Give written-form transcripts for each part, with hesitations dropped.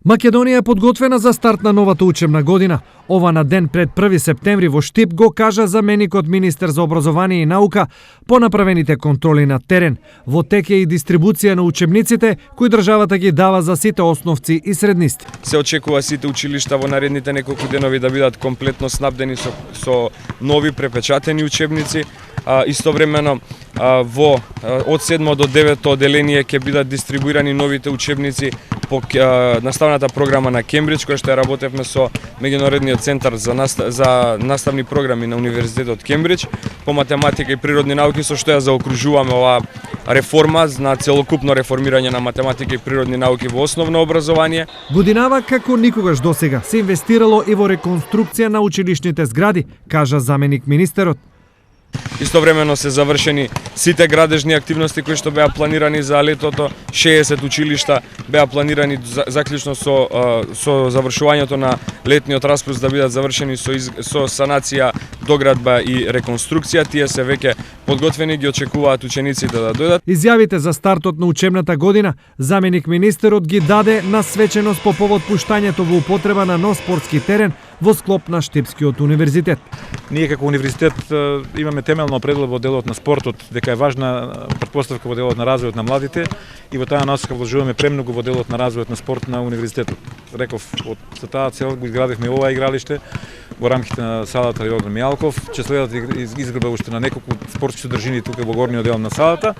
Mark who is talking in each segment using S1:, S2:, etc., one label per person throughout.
S1: Македонија е подготвена за старт на новата учебна година. Ова на ден пред 1 септември во Штип го кажа заменикот министер за образование и наука по направените контроли на терен. Во тек е и дистрибуција на учебниците кои државата ги дава за сите основци и среднисти.
S2: Се очекува сите училишта во наредните неколку денови да бидат комплетно снабдени со нови препечатени учебници. Истовремено од 7 до 9 одделение ќе бидат дистрибуирани новите учебници по наставната програма на Кембридж, која што работевме со меѓународниот центар за наставни програми на Универзитетот Кембридж по математика и природни науки, со што ја заокружуваме оваа реформа на целокупно реформирање на математика и природни науки во основно образование.
S1: Годинава како никогаш досега се инвестирало и во реконструкција на училишните згради, кажа заменик министерот.
S2: Истовремено се завршени сите градежни активности кои што беа планирани за летото. 60 училишта беа планирани заклучно со завршувањето на летниот распуст да бидат завршени со санација, доградба и реконструкција. Тие се веќе подготвени, ги очекуваат учениците да дојдат.
S1: Изјавите за стартот на учебната година заменик министерот ги даде на свеченост по повод пуштањето во употреба на нов спортски терен во склоп на Штипскиот универзитет.
S3: Ние како универзитет имаме темелно определено во делот на спортот дека е важна претпоставка во делот на развојот на младите и во таа насока вложуваме премногу во делот на развојот на спорт на универзитетот. Реков, за таа цел го изградивме ова игралиште во рамките на салата Јордан Мијалков. Ќе следат изградба уште на неколку спортски содржини тука во горниот дел на салата,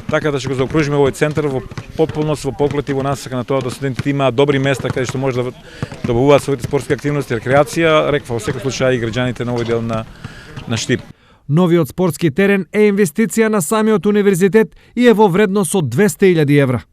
S3: така да ќе го заокружиме овој центар во потполност, во поглед и во насока на тоа да студентите имаат добри места каде што може да добавуваат своите спортски активности, рекреација, реков во секој случај и граѓаните на овој дел на Штип.
S1: Новиот спортски терен е инвестиција на самиот универзитет и е во вредност од 200.000 евра.